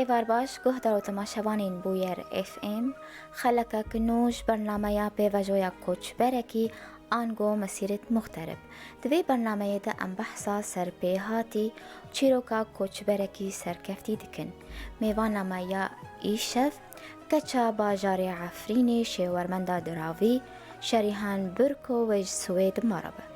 ایوار باش گوه دارو تماشاوانین بویر اف ام خلکا کنوش برنامه پیوجویا کوچ برکی آنگو مسیرت مخترب دوی برنامه ده ام بحثا سر پیهاتی چیروکا کوچ برکی سرکفتی دکن میوانامه یا ایشف کچا باجار عفرینی شیورمندا دراوی شریحان برکو و سوید مرابه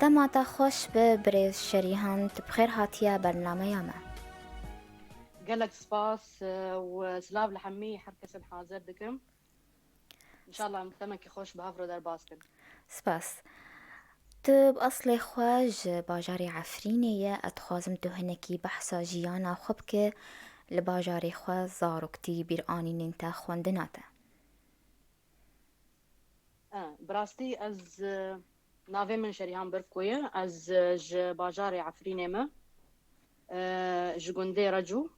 دماتا خوش به بريز شريهان تبخير هاتيا برنامه ياما قالك سباس وسلاف لحمي حركة حاضر دكم إن شاء الله متمك خوش بهفرو در باسكن سپاس تب أصل خواج باجاري عفرينية أتخازم تهنكي بحثا جيانا خبك لباجاري خواج زاروكتي بيراني ننتا خواندناتا براستي از ناوي من شريهان بركوية از باجاري عفريني ما جگونده رجو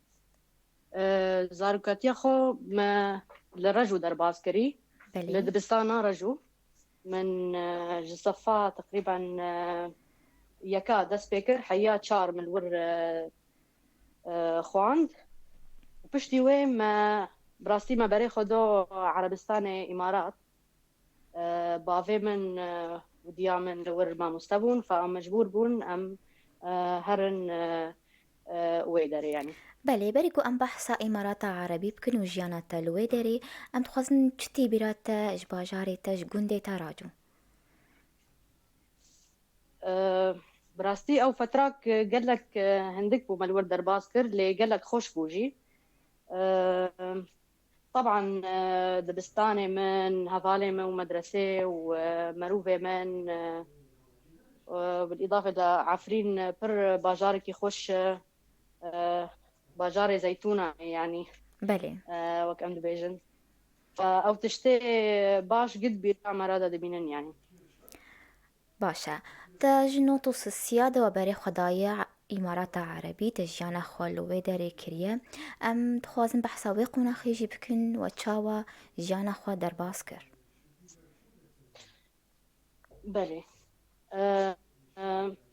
زاروكاتيا خو ما لرجو در باسكري بلي لدبستانا رجو من جصفا تقريبا يكا دس بيكر حيا شار من ور خواند وبشتي وي ما براستي ما بري خدو عربستان إمارات بافي من وديا من لور ما مستبون فمجبور بون أم هرن ويدر يعني بله بريكو أم بحثا إماراتا عربي بكن وجيانا تلويدري أم تخازن چتي براتا جباجاري تاج گونده تا راجو براستي أو فتراك قالك هندك بو مالور درباسكر لي قالك خوش بوجي طبعا دبستاني من هفالي من مدرسة ومروفة من بالإضافة لعفرين بر باجاركي خوش باجاري زيتونة يعني بله وكأم دبيجن أو تشتي باش قد بيرا مرادة دبينن يعني باشا تاج نوتوس السيادة وبري خدايا إمارات عربي تجيانا خوالوه داري كريا أم تخوازن بحثا ويقونا خيجي بكن وچاوا جيانا خوا در باسكر بلي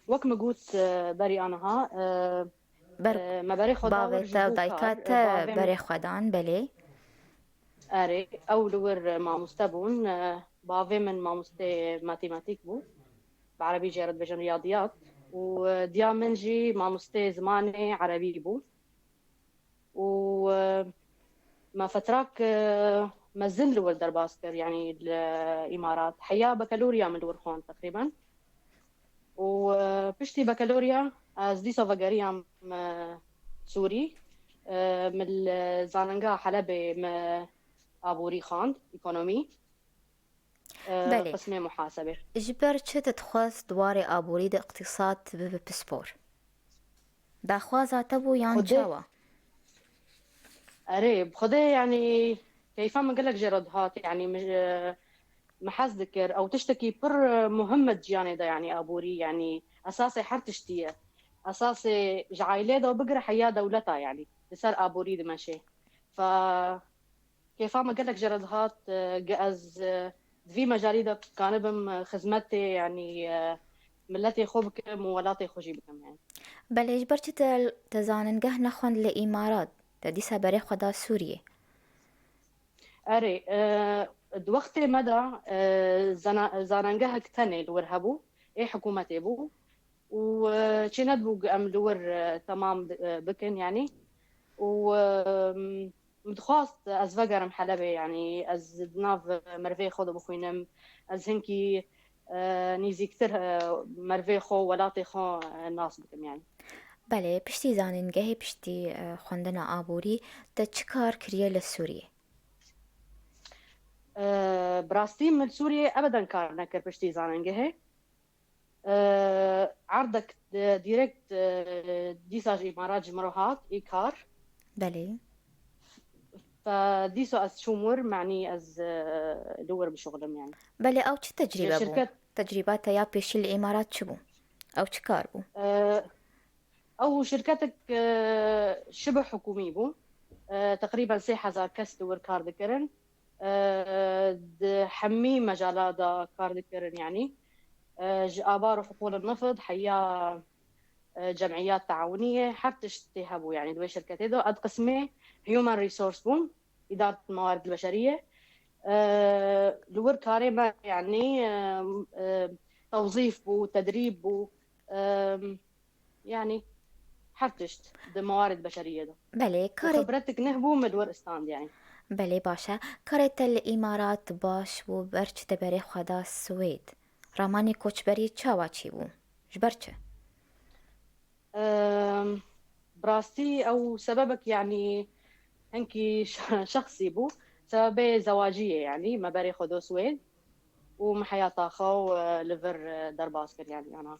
وك مقوت بري أنها بر ما بري خدا باوتا ورجبو ودايكات كار بافي بري خدان بلي أري أو لور ما مستبون بافي من ما مستي ماتيماتيك بو بعربي جيرد بجن رياضيات وديا منجي ما مستي زماني عربي بو وما فتراك مازن لور درباسكر يعني الإمارات حيا بكالوريا من لور هون تقريبا وبشتي بكالوريا زدي صفقاريا سوري من زاننجا حلبة أبوري خاند إيكونومي بلي قسم محاسبة جبر چه تتخواز دواري آبوري دا اقتصاد بسبور دا خوازا تبو يان خده چاوا قريب خده يعني كيف ما قلك جرد هات يعني محاز ذكر أو تشتكي بر مهمة جياني دا يعني أبوري يعني أساسي حر تشتيه أساسي جعايلة دا وبقرا حياة دولتها يعني تسار أبوري دمشي ف كيف ما قلك جرد هات جاز في مجالي دا كان بم خدمتي يعني ملتي خوبكم ولاتي خوشي بكم يعني بلي جبر چه تزاننگه نخوان لإمارات دا ديسا بري خدا سوريا أري دوقت مدى زاننجها كتني لور هبو إيه حكومتي بو وشينات بو أم لور تمام بكن يعني و متخواست از وگرم حلبه يعني از ناف مرفي خود بخوينم از هنكي نيزي كتر مرفي خو ولاتي خو ناس بكم يعني بله پشتی زاننگهی پشتی خوندن آبوری تا چکار کریه لسوریه براستي من سوريا ابدا كار نكر بشتي زاننجه عرضك ديريكت ديساج امارات جمروهات ايكار بله فديسو از شومور معني از دور بشغلم يعني بله او چه تجربه بو شركات تجربات یا پیشی الامارات چه بو او چکار بو او شركتك شبه حكومي بو تقريبا 3000 كاس دور كار ذكرن حمي مجالات كاردكرن يعني آبار حقول النفط حيا جمعيات تعاونية حتى تهبوا يعني دوي شركات دو قد قسمه هيومن ريسورس بوم إدارة الموارد البشرية لور كاريما يعني توظيف بو تدريب بو يعني حرتشت د موارد بشرية ده بله كارت وخبرتك نهبو مدور استاند يعني بله باشا كارت الإمارات باش بو برچ دبره خدا سويد راماني کوچبری چاوا چی بو جبرچه براستي أو سببك يعني هنكي شخصي بو سببي زواجية يعني ما بري خدو سويد ومحيا طاخو لفر درباسكر يعني أنا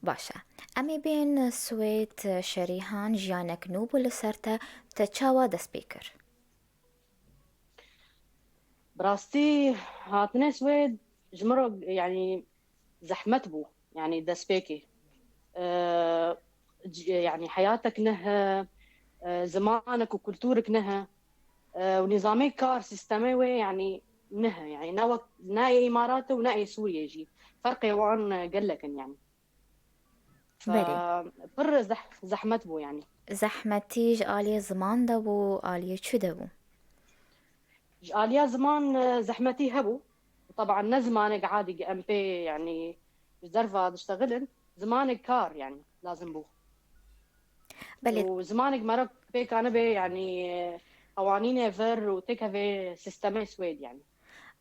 باشا امی بین سويد شريهان جيانك نوبو لسرتا تچاوا دسبيكر براستي هاتنا سويد جمرو يعني زحمت بو يعني دسبيكي يعني حياتك نها زمانك وكلتورك نها ونظامي كار سيستمي يعني نها يعني ناي إماراته وناي سوريا يجي فرق يوان قال لك يعني بله فبر زحمت بو يعني زحمتيج آلية زمان دبو آلية چو دبو آليا زمان زحمتي هبو وطبعا نزمانك عادي ام بي يعني زرفة تشتغلن زمانك كار يعني لازم بو بله وزمانك مرق بي كان بي يعني قوانين فر وتك في سيستم سويد يعني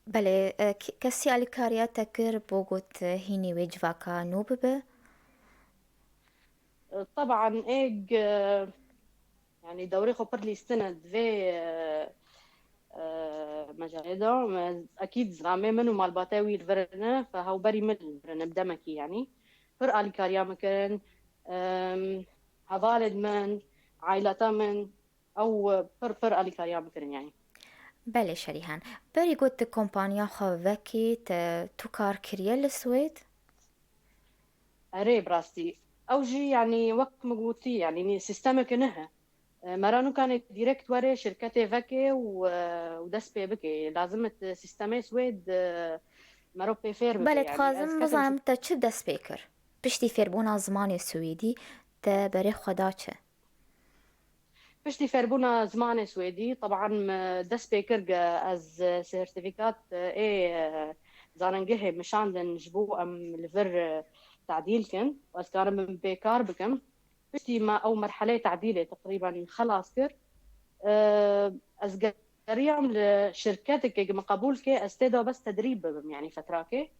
بله كسي آلي كاريا تكر بوغوت هيني ويجواكا نوب به طبعا ايج يعني دوري خبر لي استند في مجالده اكيد زغامي منو مال باتاوي الفرنا فهو بري من الفرنا بدمكي يعني فر آلي كاريا مكان هذالد من عائلة من او فر آلي كاريا مكان يعني بله شريهان بري قوت كومبانيا خوكي تو كار كريا لسويد اري براستي اوجي يعني وقت مقوتي يعني سيستمك نها مرانو كانت ديركت وري شركتي فكي ودس بي بكي لازم سيستمي سويد مرو بي فير بكي بله يعني از تخازم كتم بزانم تا چه دسبيكر بشتي فيربونا زماني سويدي تا بري خدا چه بشتي فيربونا زمان سويدي طبعا دس بيكر از سيرتيفيكات اي زاننجه مشان نجبو ام لفر تعديل كن واز كان من بيكار بكم بشتي ما او مرحله تعديله تقريبا خلاص كر از قريم لشركاتك مقبول كي استيدو بس تدريب ببم يعني فتراكي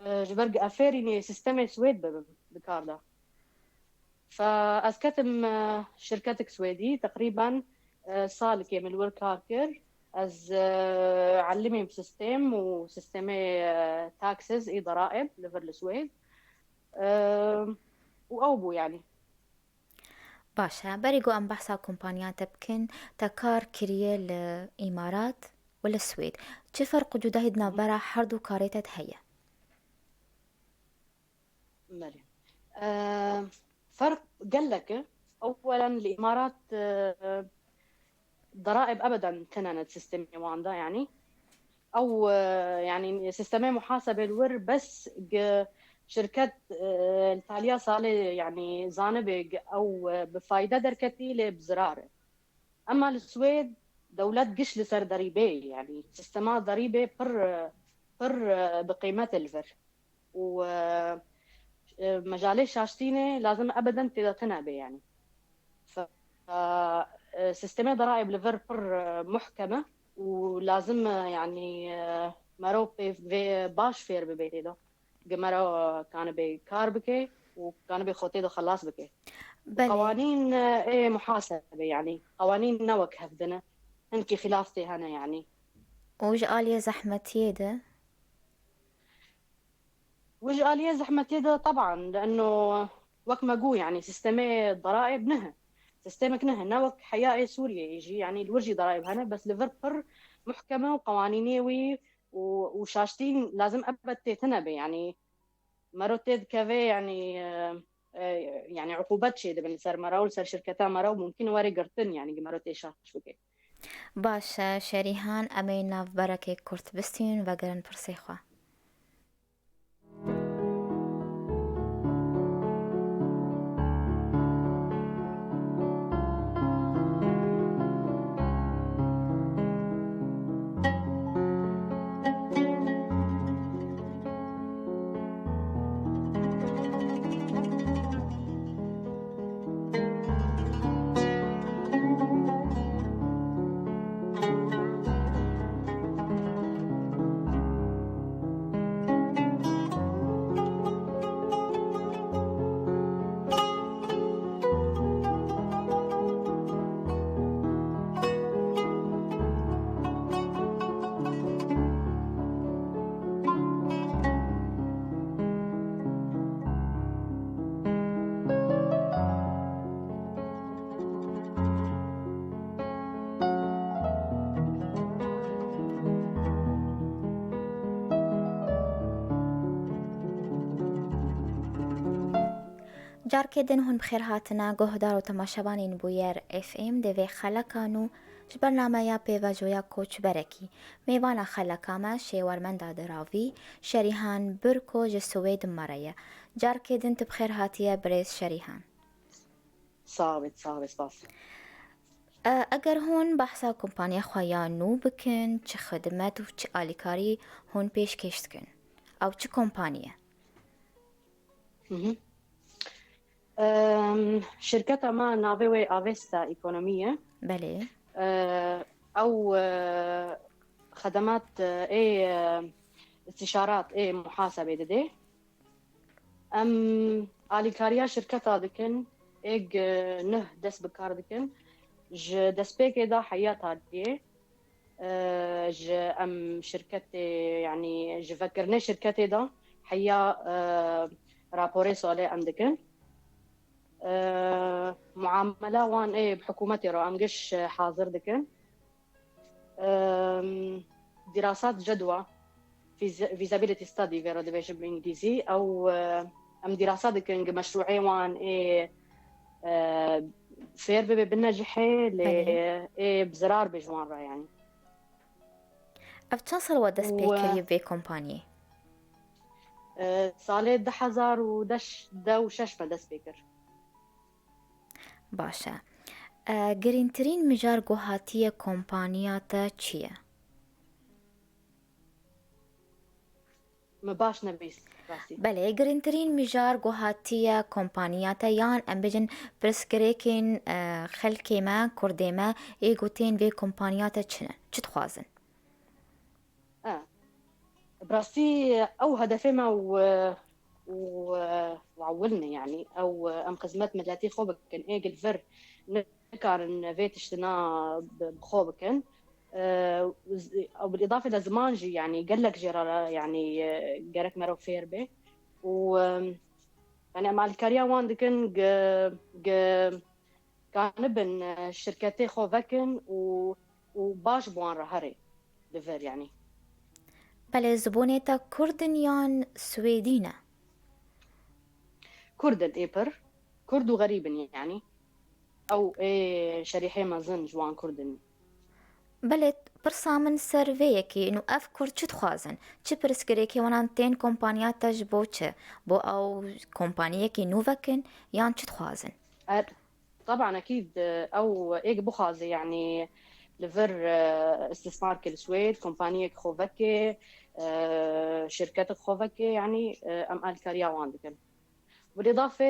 جبرق افيريني سيستمي سويد ببم بكاردا فأسكتم شركتك سويدي تقريبا صالك من الورك هاكر از علمي بسيستم وسيستمي تاكسز اي ضرائب لفر السويد وأوبو يعني باشا بريقو ام بحثا كومبانيا تبكن تكار كريه الإمارات ولا السويد چه فرق جدا هدنا برا حردو كاريتت هيا مريم فرق قال لك أولا الإمارات ضرائب أبدا تننت سيستم واندا يعني او يعني سيستمي محاسبه الور بس شركات التالية صالة يعني زانبق او بفايدة دركتي بزرار اما السويد دولات قش لسر ضريبه يعني سيستمات ضريبه بر بقيمة الفر ومجالي شاشتينه لازم ابدا تدقنا به يعني ف سيستمي ضرائب لفر بر محكمة ولازم يعني مرو في باش فير ببيتي دو مرو كان بكار بكي وكان بخوتي دو خلاص بكي بله وقوانين ايه محاسبة يعني قوانين نوك هفدنا هنكي خلافتي هنا يعني وج آلية زحمتيه ده وجه آلية زحمة يده طبعا لأنه وقت ما قو يعني سيستمي الضرائب نهى سيستمك نهى نوك حياة سوريا يجي يعني الورجي ضرائب هنا بس ليفربر محكمة وقوانينيوي وشاشتين لازم أبد تتنبي يعني مرتد كافي يعني يعني عقوبات شيء ده بنصير مرة وصار شركتها مرة وممكن وري قرطن يعني مرة شاش بكي باشە شەریهان ئەمەی ناوبەرەکەی کورت بستین بەگەرن پرسیخوا. جارکێدن هون بخێر هاتنە گۆهدار و تەماشەوانین بوویەر FM دەوێ خەلەکان و ji بەرنامەیە پێڤەژۆیە کۆچبەرەکی میوانە خەلەکامە شێوەرمەندا دراوی شەریهان برکۆ ji سوێدم مەرەیە جارکێدن tu بخێر هاتیە برێز شەریهان. صعبت باس. ئەگەر هون بەحسا کۆمپانیا خۆیان نو بکن چ خدمەت و چ ئالیکاری هون پێشکەش دکن ئەو چ کۆمپانیە؟ شركتها ما نافوي افيستا ايكونوميه. بله. او خدمات استشارات محاسبه ددي اليكاريا شركتها دكن نه دس بكار دكن ج دس بيكي دا حياتها دي ج شركتي يعني ج فكرني شركتي دا حيا رابوري سولي عندكن معاملة وان بحكومتي رو أمجش حاضر دكن دراسات جدوى feasibility study فيرو دبيش بالإنجليزي أو دراسات دكن مشروعي وان فير بالنجحة بزرار بجوان يعني. أفتصل ودس بيكري في كومباني سالي 2016 دس بيكر. باشە گرنگترین مژار گۆهاتیە کۆمپانیاتە چییە؟ باش نەبیست بەڵێ گرنگترین مژار گۆهاتیە کۆمپانیاتە یان ئەم بژن پرسکرێکین خەلکێمە کوردێمە ئێگوتێن vê کۆمپانیاتە چنە چ دخوازن؟ براستي أو هدفي وعولني يعني او ام خدمات مدلاتي خوبكن ايجل فر نكارن فيتشتنا بخوبكن او بالاضافه لزمانجي يعني قال لك جرا يعني جرك مرو فيربي و يعني مع الكاريا وان دكن كان بن شركتي خوبكن وباش بوان رهري دفر يعني بله زبونيتا كردن يان سويدينة كردن إيبر كرد وغريبا يعني أو شريحي مازن جوان كردن بله برسا من سرفيكي إنه أف كرد چه تخوازن چه پرسكريكي ونان تين كومبانيات تاج بو چه بو أو كومبانيكي نوفكن يان چه تخوازن؟ طبعا أكيد أو إيك بخازي يعني لفر استثمار كل سويد كومبانية خوفكي شركات خوفكي يعني أم الكاريا واندكن بالإضافة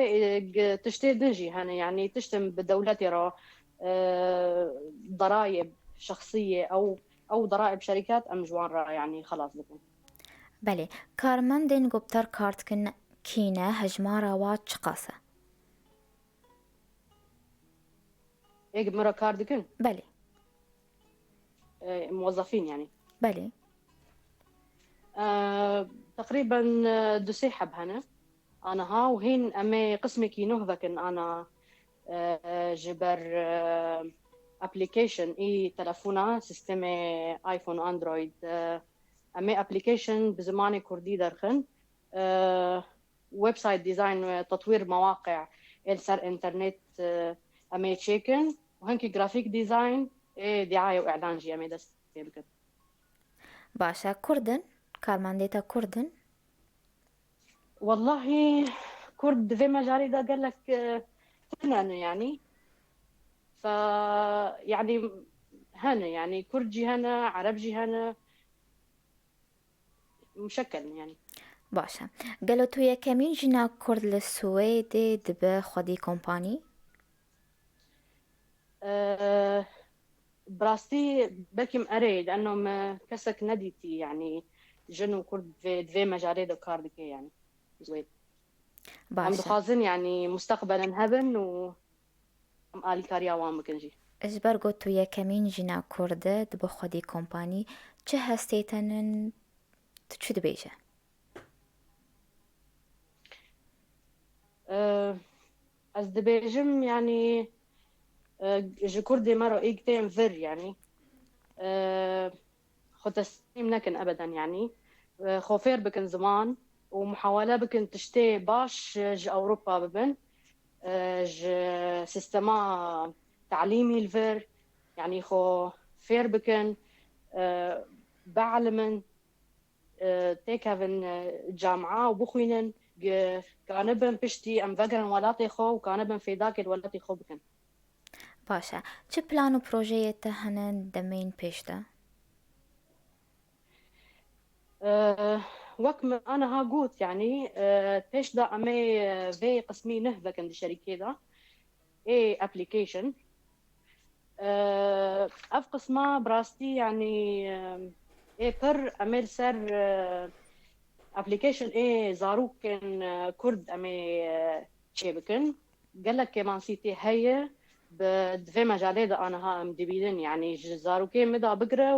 تشتري دنجي هنا يعني تشتم بدولتي را ضرائب شخصية أو ضرائب شركات أم جوان را يعني خلاص بكم. بله كارمندين قبتر كارتكن كينا هجمارا وات شقاسة إيه مرة كاردكن؟ بله موظفين يعني. بله تقريبا دسيحة بهنا أنا ها وهين أمي قسمي كي نهضكن أنا جبر أبليكيشن تلفونا سيستم آيفون وأندرويد أمي أبليكيشن بزماني كردي درخن ويب سايت ديزاين تطوير مواقع إلسر إنترنت أمي تشيكن وهنكي جرافيك ديزاين إيه دعاية وإعلان جيامي دست بكن. باشا كردن كارمانديتا كردن. والله كرد في مجالي ده قال لك فنان يعني. ف يعني هنا يعني كردجي هنا عربجي هنا مشكل يعني. باشا قالوا تو يكمين جنا كرد للسويد دب خدي كومباني. أه براستي بكم أريد لأنه كسك نديتي يعني جنو كرد في مجالي ده كاردكي يعني زويد. أم باشا دخازن يعني مستقبلا هبن أم آلي كاريا وام بكنجي. اجبر قلت تو يكمين جنا كرد دب خدي كومباني چه هستيتن تشد بيجا. أه از دبيجم يعني جو كردي مرة إيجتين فر يعني أه خد تسليم نكن أبدا يعني خوفير بكن زمان ومحاولة بكن تشتي باش ج أوروبا ببن ج سيستما تعليمي الفر يعني خو فير بكن بعلمن تيكافن جامعة وبخوينن كانبن بشتي أم فقرن ولاتي خو وكانبن في ذاك الولاتي خو بكن. باشا چه پلان و پروژه هنن دمين پیشتا؟ وكم أنا ها قوت يعني تيش دا أمي في قسمي نهبة كان دي شركة دا إيه أبليكيشن أف قسمة براستي يعني إيه بر أمير سر أبليكيشن إيه زاروك كان كرد أمي شيبكن قال لك كمان سيتي هي بدفي مجالي دا أنا ها مدبيدن يعني زاروكي مدى بقرة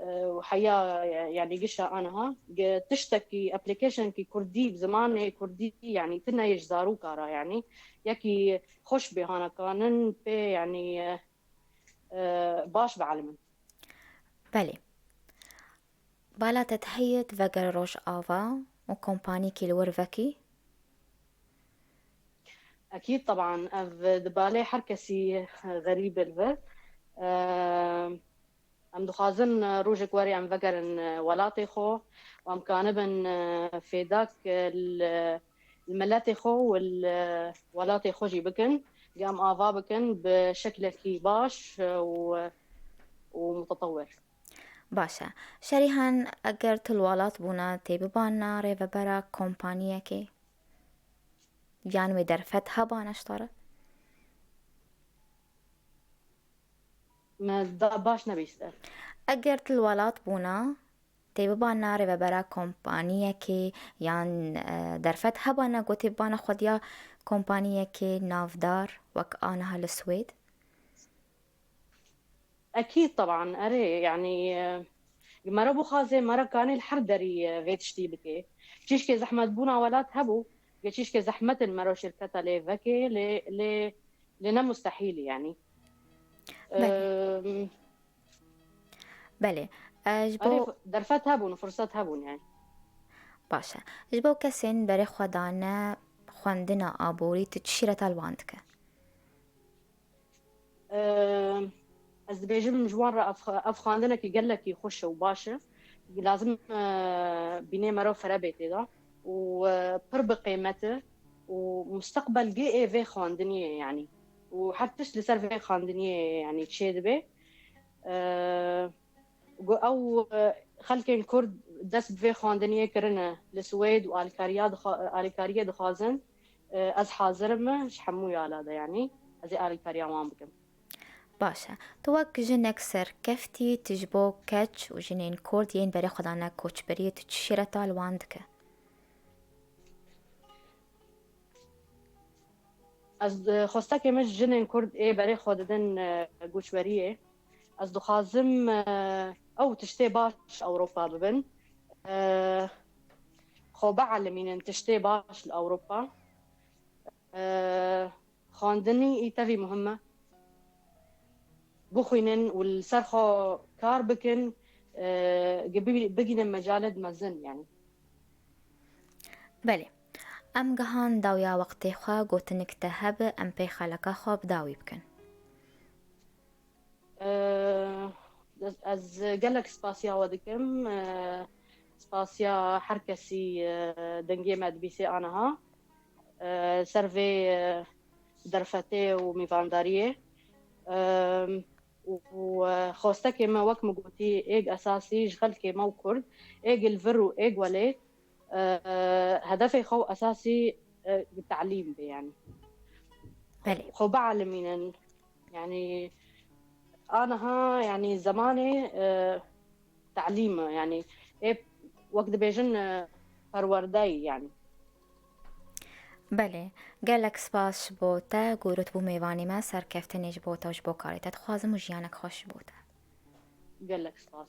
وحياة يعني قشة أنا ها تشتكي أبليكيشن كي كردي بزمان هي كردي يعني تنا يجزارو كارا يعني يكي خوش بهانا كانن بي يعني باش بعلمن. بله بالا تتهيد وگر روش آوا و کمپانی کیلور وکی. أكيد طبعا أف دبالي حركسي غريبة الفر أم دخازن روجك وري أم فقرن ولاتي خو وأم كانبن في ذاك الملاتي خو والولاتي خو جي بكن قام آفا بكن بشكل كيباش ومتطور. باشه شریحان اگر تلوالات بونا تیب بانا ری و برا کمپانیه که یعنی در فتح بانش داره. ما باش نبيستر. اگر تلوالات بونا تیب بانا ری و برا کمپانیه که یعنی در فتح بانا گوتی بانا خودیا کمپانیه که نافدار وک آنها لسوید. أكيد طبعا أري يعني مرة بخازي مرة كان الحردري فيتشتي بكي تشيشكي زحمة بونا ولات هبو تشيشكي زحمة المرة شركتها لفكي لنا مستحيل يعني. بله بله أري اجبو درفت هبون وفرصات هبون يعني. باشه اجبو کسین برای خودانه خواندن آبوری تشیرت الواندکه. از بيجم جوار افخاندنا كي قال لك يخش وباشا لازم بني مرو فرابيتي ده وبر قيمته ومستقبل جي اي في خاندنية يعني وحتى لسر في خاندنية يعني تشيد به او خلكين كرد دس في خاندنية كرنا لسويد والكاريا دخازن از حاضر شحمو يالا ده يعني از الكاريا وان بكم. باشه تو وک جنک سر کفتی تجبو کچ و جنین کرد ین برای خدانه کوچ بری تشیرت الواندکه. از خواسته که مش جنین کرد ای برای خوددن گوشوریه از دخازم او تشتي باش اوروبا ببن خو بعلمين تشتي باش لاوروبا خاندني ايتافي مهمة بخوينن والسرخو كار بكن بقينا مجالد مزن يعني. بله ام گهان داویا وقتی خواه گوتنک تهب ام پی خلقا خواب داوی بکن. از گلک سپاسیا ودکم سپاسیا هر کسی دنگی مدبیسی آنها سروی درفته و میوانداریه و خواسته که ما وقت مگوتی ایگ اساسی جغل که ما کرد ایگ الفر و ایگ ولی هدف خو اساسي التعليم يعني بله. خو بعلمين يعني انا ها يعني زماني تعليمه يعني إيه وقت بيجن پرورده‌ای يعني بله گلک سپاس بوده گورت بو میوانی ما سرکفتنش بوتاش بو کاریتت خوازم و جیانک خوش بوده. قال لك سپاس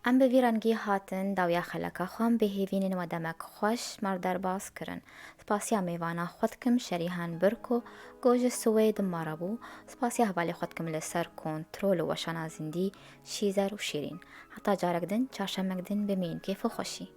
ام به ویرانگی هاتن داویا خلکا خام به هیوینن و دمک خوش مردر باز کرن. سپاسیا میوانا خودکم شریحان برکو گوج سوید مرابو. سپاسیا حوالی خودکم لسر کنترل و شنازندی شیزر و شیرین. حتی جارگدن چاشمگدن بمین کیف و خوشی.